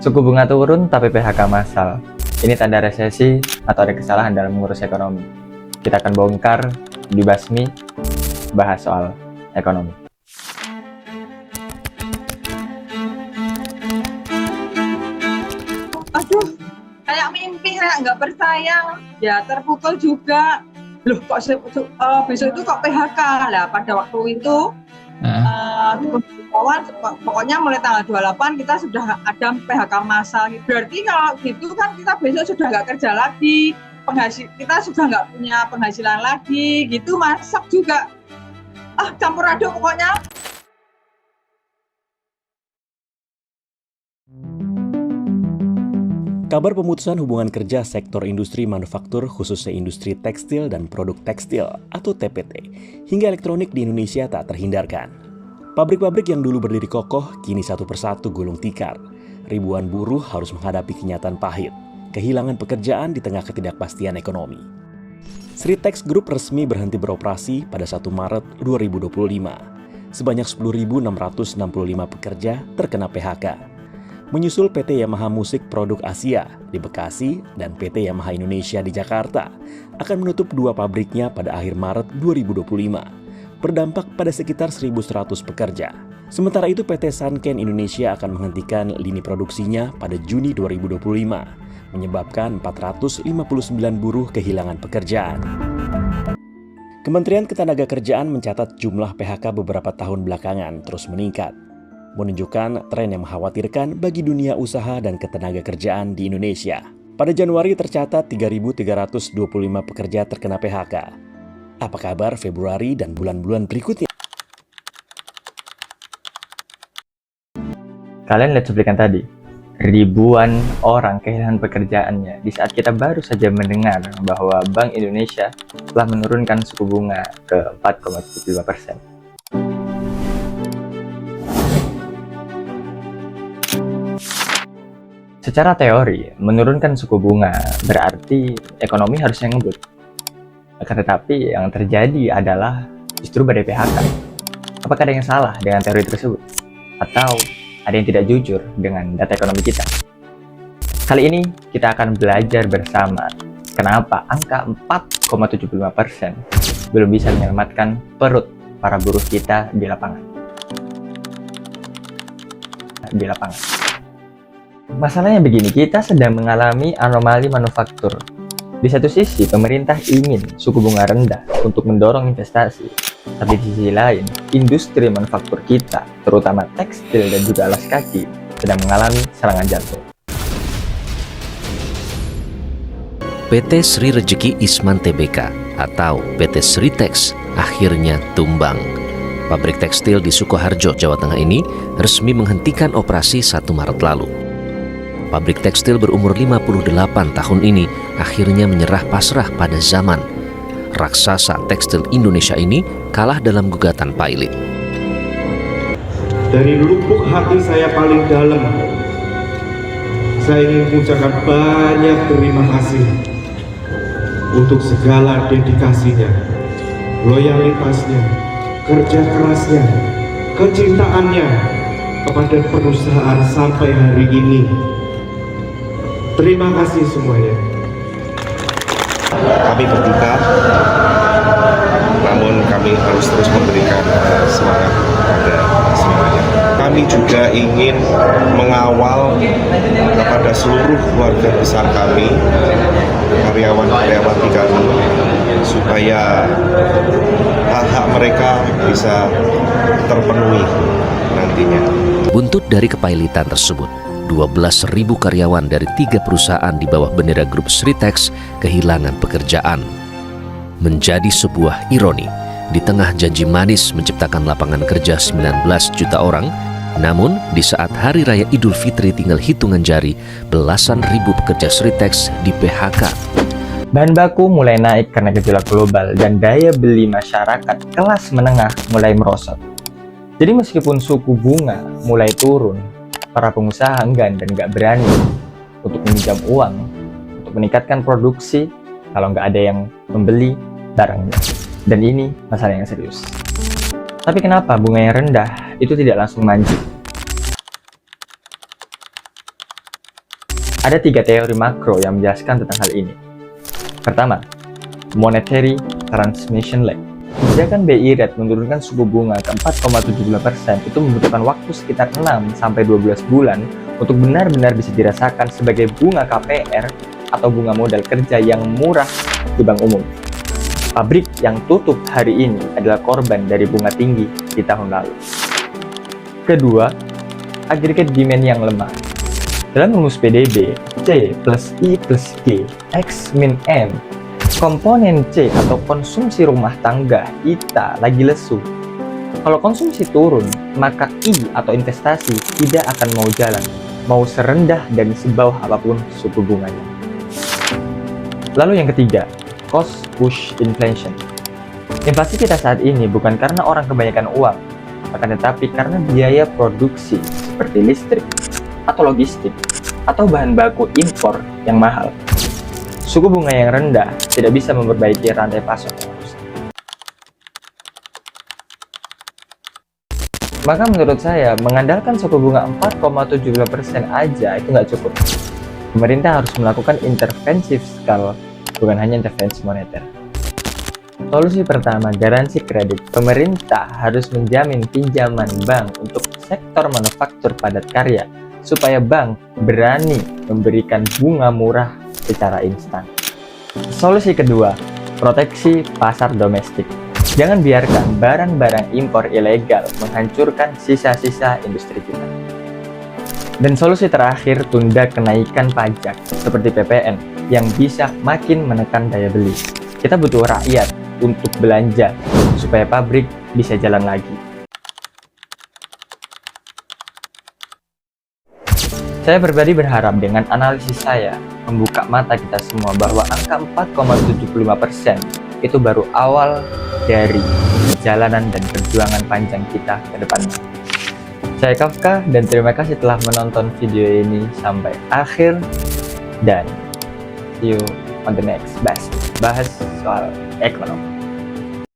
Suku bunga turun tapi PHK massal. Ini tanda resesi atau ada kesalahan dalam mengurus ekonomi. Kita akan bongkar, dibasmi, bahas soal ekonomi. Aduh, kayak mimpi, kayak nggak percaya. Ya terpukul juga. Loh, kok besok itu kok PHK? Lah, pada waktu itu pokoknya mulai tanggal 28 kita sudah ada PHK massal. Berarti kalau gitu kan kita besok sudah nggak kerja lagi, kita sudah nggak punya penghasilan lagi, gitu masak juga. Campur aduk pokoknya. Kabar pemutusan hubungan kerja sektor industri manufaktur khususnya industri tekstil dan produk tekstil atau TPT hingga elektronik di Indonesia tak terhindarkan. Pabrik-pabrik yang dulu berdiri kokoh kini satu persatu gulung tikar. Ribuan buruh harus menghadapi kenyataan pahit, kehilangan pekerjaan di tengah ketidakpastian ekonomi. Sritex Group resmi berhenti beroperasi pada 1 Maret 2025. Sebanyak 10.665 pekerja terkena PHK. Menyusul PT Yamaha Musik Produk Asia di Bekasi dan PT Yamaha Indonesia di Jakarta akan menutup 2 pabriknya pada akhir Maret 2025, berdampak pada sekitar 1.100 pekerja. Sementara itu PT Sanken Indonesia akan menghentikan lini produksinya pada Juni 2025, menyebabkan 459 buruh kehilangan pekerjaan. Kementerian Ketenagakerjaan mencatat jumlah PHK beberapa tahun belakangan terus meningkat, menunjukkan tren yang mengkhawatirkan bagi dunia usaha dan ketenagakerjaan di Indonesia. Pada Januari tercatat 3.325 pekerja terkena PHK. Apa kabar Februari dan bulan-bulan berikutnya? Kalian lihat cuplikan tadi, ribuan orang kehilangan pekerjaannya di saat kita baru saja mendengar bahwa Bank Indonesia telah menurunkan suku bunga ke 4,75%. Secara teori, menurunkan suku bunga berarti ekonomi harusnya ngebut. Akan tetapi yang terjadi adalah justru badai PHK. Apakah ada yang salah dengan teori tersebut? Atau ada yang tidak jujur dengan data ekonomi kita? Kali ini kita akan belajar bersama kenapa angka 4,75% belum bisa menyelamatkan perut para buruh kita di lapangan. Masalahnya begini, kita sedang mengalami anomali manufaktur. Di satu sisi, pemerintah ingin suku bunga rendah untuk mendorong investasi. Tapi di sisi lain, industri manufaktur kita, terutama tekstil dan juga alas kaki, sedang mengalami serangan jantung. PT Sri Rejeki Isman Tbk atau PT Sritex akhirnya tumbang. Pabrik tekstil di Sukoharjo, Jawa Tengah ini resmi menghentikan operasi 1 Maret lalu. Pabrik tekstil berumur 58 tahun ini akhirnya menyerah pasrah pada zaman. Raksasa tekstil Indonesia ini kalah dalam gugatan Pailit. Dari lubuk hati saya paling dalam, saya ingin mengucapkan banyak terima kasih untuk segala dedikasinya, loyalitasnya, kerja kerasnya, kecintaannya kepada perusahaan sampai hari ini. Terima kasih semuanya. Kami berduka, namun kami harus terus memberikan semangat kepada semuanya. Kami juga ingin mengawal kepada seluruh keluarga besar kami, karyawan-karyawati kami, supaya hak-hak mereka bisa terpenuhi nantinya. Buntut dari kepailitan tersebut, 12.000 karyawan dari 3 perusahaan di bawah bendera grup Sritex kehilangan pekerjaan. Menjadi sebuah ironi, di tengah janji manis menciptakan lapangan kerja 19 juta orang, namun di saat Hari Raya Idul Fitri tinggal hitungan jari, belasan ribu pekerja Sritex di PHK. Bahan baku mulai naik karena gejolak global dan daya beli masyarakat kelas menengah mulai merosot. Jadi meskipun suku bunga mulai turun, para pengusaha enggan dan nggak berani untuk meminjam uang untuk meningkatkan produksi kalau nggak ada yang membeli barangnya. Dan ini masalah yang serius. Tapi kenapa bunga yang rendah itu tidak langsung manjur? Ada 3 teori makro yang menjelaskan tentang hal ini. Pertama, monetary transmission lag. Kebijakan BI rate menurunkan suku bunga ke 4,75% itu membutuhkan waktu sekitar 6-12 bulan untuk benar-benar bisa dirasakan sebagai bunga KPR atau bunga modal kerja yang murah di bank umum. Pabrik yang tutup hari ini adalah korban dari bunga tinggi di tahun lalu. Kedua, aggregate demand yang lemah. Dalam rumus PDB, C plus I plus G, X min M, komponen C atau konsumsi rumah tangga kita lagi lesu. Kalau konsumsi turun, maka I atau investasi tidak akan mau jalan, mau serendah dan sebawah apapun suku bunganya. Lalu yang ketiga, cost push inflation. Inflasi kita saat ini bukan karena orang kebanyakan uang, akan tetapi karena biaya produksi seperti listrik atau logistik atau bahan baku impor yang mahal. Suku bunga yang rendah tidak bisa memperbaiki rantai pasok yang rusak. Maka menurut saya, mengandalkan suku bunga 4,75% aja itu nggak cukup. Pemerintah harus melakukan intervensi fiskal, bukan hanya intervensi moneter. Solusi pertama, garansi kredit. Pemerintah harus menjamin pinjaman bank untuk sektor manufaktur padat karya, supaya bank berani memberikan bunga murah secara instan. Solusi kedua, proteksi pasar domestik. Jangan biarkan barang-barang impor ilegal menghancurkan sisa-sisa industri kita. Dan solusi terakhir, tunda kenaikan pajak seperti PPN yang bisa makin menekan daya beli. Kita butuh rakyat untuk belanja supaya pabrik bisa jalan lagi. Saya pribadi berharap dengan analisis saya membuka mata kita semua bahwa angka 4,75% itu baru awal dari perjalanan dan perjuangan panjang kita ke depannya. Saya Kafka dan terima kasih telah menonton video ini sampai akhir, dan see you on the next bahas soal ekonomi.